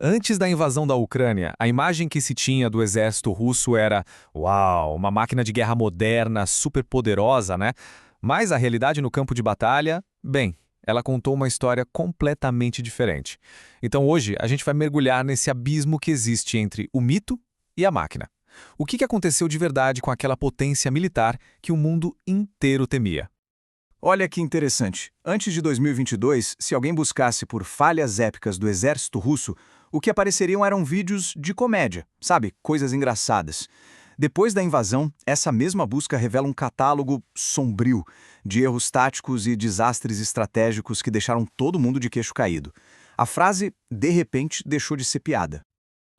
Antes da invasão da Ucrânia, a imagem que se tinha do exército russo era, uau, uma máquina de guerra moderna, superpoderosa, né? Mas a realidade no campo de batalha, bem, ela contou uma história completamente diferente. Então hoje a gente vai mergulhar nesse abismo que existe entre o mito e a máquina. O que aconteceu de verdade com aquela potência militar que o mundo inteiro temia? Olha que interessante. Antes de 2022, se alguém buscasse por falhas épicas do exército russo, o que apareceriam eram vídeos de comédia, sabe? Coisas engraçadas. Depois da invasão, essa mesma busca revela um catálogo sombrio de erros táticos e desastres estratégicos que deixaram todo mundo de queixo caído. A frase, de repente, deixou de ser piada.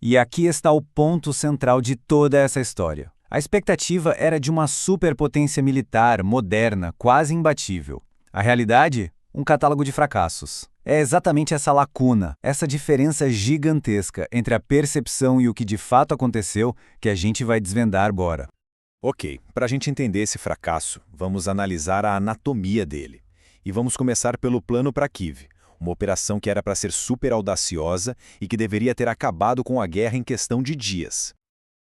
E aqui está o ponto central de toda essa história. A expectativa era de uma superpotência militar, moderna, quase imbatível. A realidade? Um catálogo de fracassos. É exatamente essa lacuna, essa diferença gigantesca entre a percepção e o que de fato aconteceu que a gente vai desvendar agora. Ok, para a gente entender esse fracasso, vamos analisar a anatomia dele. E vamos começar pelo plano para Kiev, uma operação que era para ser super audaciosa e que deveria ter acabado com a guerra em questão de dias.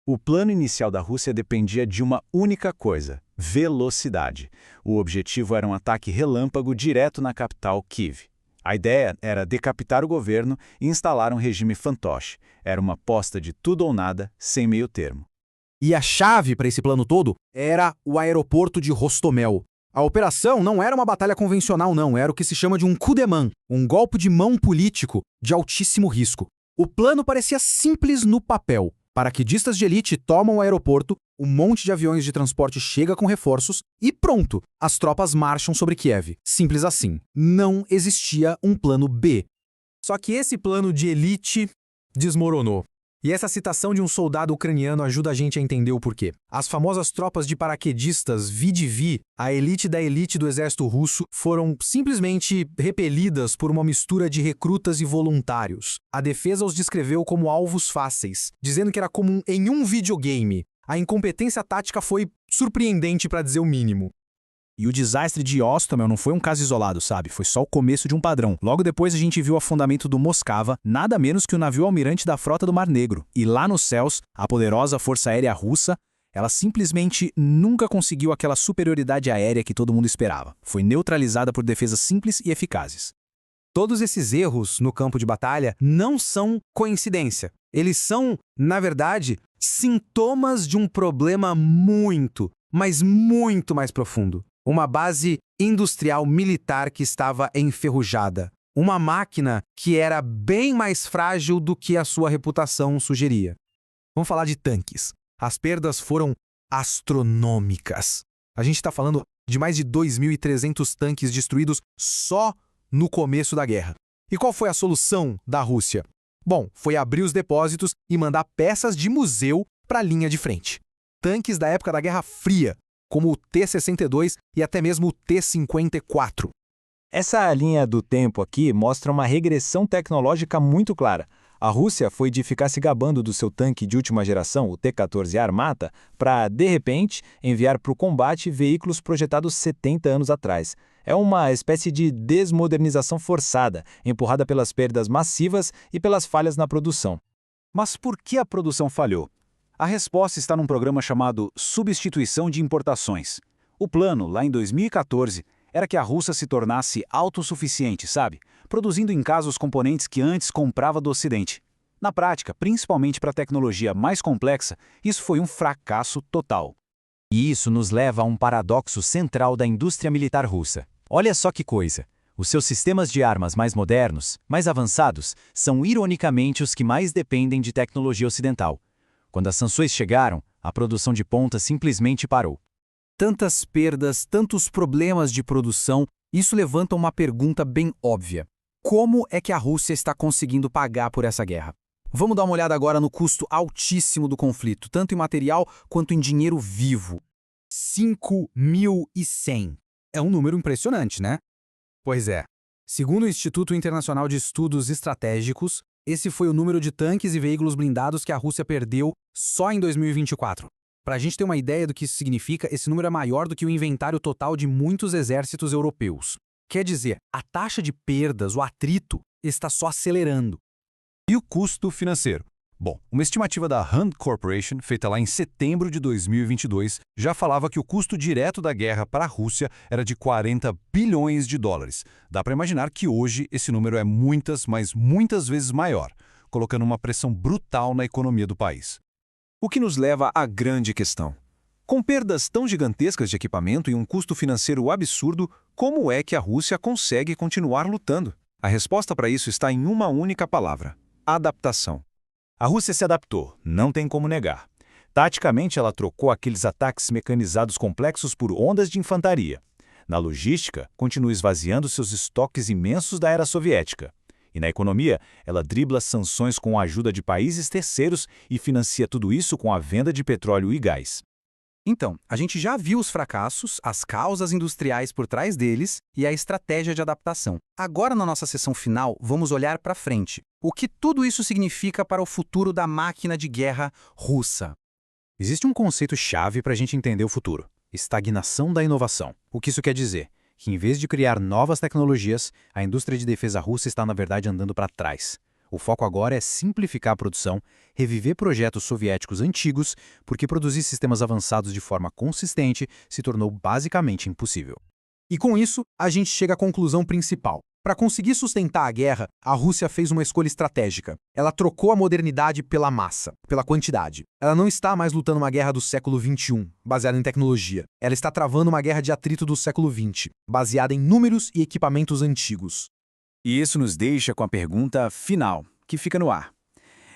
O plano inicial da Rússia dependia de uma única coisa: velocidade. O objetivo era um ataque relâmpago direto na capital, Kiev. A ideia era decapitar o governo e instalar um regime fantoche. Era uma aposta de tudo ou nada, sem meio termo. E a chave para esse plano todo era o aeroporto de Hostomel. A operação não era uma batalha convencional, não. Era o que se chama de um coup de main, um golpe de mão político de altíssimo risco. O plano parecia simples no papel. Paraquedistas de elite tomam o aeroporto, um monte de aviões de transporte chega com reforços e pronto, as tropas marcham sobre Kiev. Simples assim. Não existia um plano B. Só que esse plano de elite desmoronou. E essa citação de um soldado ucraniano ajuda a gente a entender o porquê. As famosas tropas de paraquedistas VDV, a elite da elite do exército russo, foram simplesmente repelidas por uma mistura de recrutas e voluntários. A defesa os descreveu como alvos fáceis, dizendo que era como em um videogame. A incompetência tática foi surpreendente, para dizer o mínimo. E o desastre de Hostomel não foi um caso isolado, sabe? Foi só o começo de um padrão. Logo depois a gente viu o afundamento do Moskva, nada menos que o navio almirante da frota do Mar Negro. E lá nos céus, a poderosa Força Aérea Russa, ela simplesmente nunca conseguiu aquela superioridade aérea que todo mundo esperava. Foi neutralizada por defesas simples e eficazes. Todos esses erros no campo de batalha não são coincidência. Eles são, na verdade, sintomas de um problema muito, mas muito mais profundo. Uma base industrial militar que estava enferrujada. Uma máquina que era bem mais frágil do que a sua reputação sugeria. Vamos falar de tanques. As perdas foram astronômicas. A gente está falando de mais de 2.300 tanques destruídos só no começo da guerra. E qual foi a solução da Rússia? Bom, foi abrir os depósitos e mandar peças de museu para a linha de frente. Tanques da época da Guerra Fria, como o T-62 e até mesmo o T-54. Essa linha do tempo aqui mostra uma regressão tecnológica muito clara. A Rússia foi de ficar se gabando do seu tanque de última geração, o T-14 Armata, para, de repente, enviar para o combate veículos projetados 70 anos atrás. É uma espécie de desmodernização forçada, empurrada pelas perdas massivas e pelas falhas na produção. Mas por que a produção falhou? A resposta está num programa chamado Substituição de Importações. O plano, lá em 2014, era que a Rússia se tornasse autossuficiente, sabe? Produzindo em casa os componentes que antes comprava do Ocidente. Na prática, principalmente para a tecnologia mais complexa, isso foi um fracasso total. E isso nos leva a um paradoxo central da indústria militar russa. Olha só que coisa! Os seus sistemas de armas mais modernos, mais avançados, são ironicamente os que mais dependem de tecnologia ocidental. Quando as sanções chegaram, a produção de ponta simplesmente parou. Tantas perdas, tantos problemas de produção, isso levanta uma pergunta bem óbvia. Como é que a Rússia está conseguindo pagar por essa guerra? Vamos dar uma olhada agora no custo altíssimo do conflito, tanto em material quanto em dinheiro vivo. 5.100. É um número impressionante, né? Pois é. Segundo o Instituto Internacional de Estudos Estratégicos, esse foi o número de tanques e veículos blindados que a Rússia perdeu só em 2024. Para a gente ter uma ideia do que isso significa, esse número é maior do que o inventário total de muitos exércitos europeus. Quer dizer, a taxa de perdas, o atrito, está só acelerando. E o custo financeiro? Bom, uma estimativa da Rand Corporation, feita lá em setembro de 2022, já falava que o custo direto da guerra para a Rússia era de 40 bilhões de dólares. Dá para imaginar que hoje esse número é muitas, mas muitas vezes maior, colocando uma pressão brutal na economia do país. O que nos leva à grande questão. Com perdas tão gigantescas de equipamento e um custo financeiro absurdo, como é que a Rússia consegue continuar lutando? A resposta para isso está em uma única palavra: adaptação. A Rússia se adaptou, não tem como negar. Taticamente, ela trocou aqueles ataques mecanizados complexos por ondas de infantaria. Na logística, continua esvaziando seus estoques imensos da era soviética. E na economia, ela dribla sanções com a ajuda de países terceiros e financia tudo isso com a venda de petróleo e gás. Então, a gente já viu os fracassos, as causas industriais por trás deles e a estratégia de adaptação. Agora, na nossa sessão final, vamos olhar para frente. O que tudo isso significa para o futuro da máquina de guerra russa? Existe um conceito-chave para a gente entender o futuro: estagnação da inovação. O que isso quer dizer? Que em vez de criar novas tecnologias, a indústria de defesa russa está, na verdade, andando para trás. O foco agora é simplificar a produção, reviver projetos soviéticos antigos, porque produzir sistemas avançados de forma consistente se tornou basicamente impossível. E com isso, a gente chega à conclusão principal. Para conseguir sustentar a guerra, a Rússia fez uma escolha estratégica. Ela trocou a modernidade pela massa, pela quantidade. Ela não está mais lutando uma guerra do século XXI, baseada em tecnologia. Ela está travando uma guerra de atrito do século XX, baseada em números e equipamentos antigos. E isso nos deixa com a pergunta final, que fica no ar.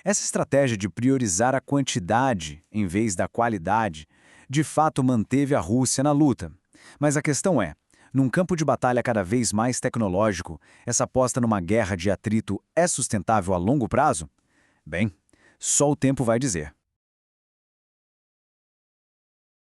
Essa estratégia de priorizar a quantidade em vez da qualidade, de fato manteve a Rússia na luta. Mas a questão é, num campo de batalha cada vez mais tecnológico, essa aposta numa guerra de atrito é sustentável a longo prazo? Bem, só o tempo vai dizer.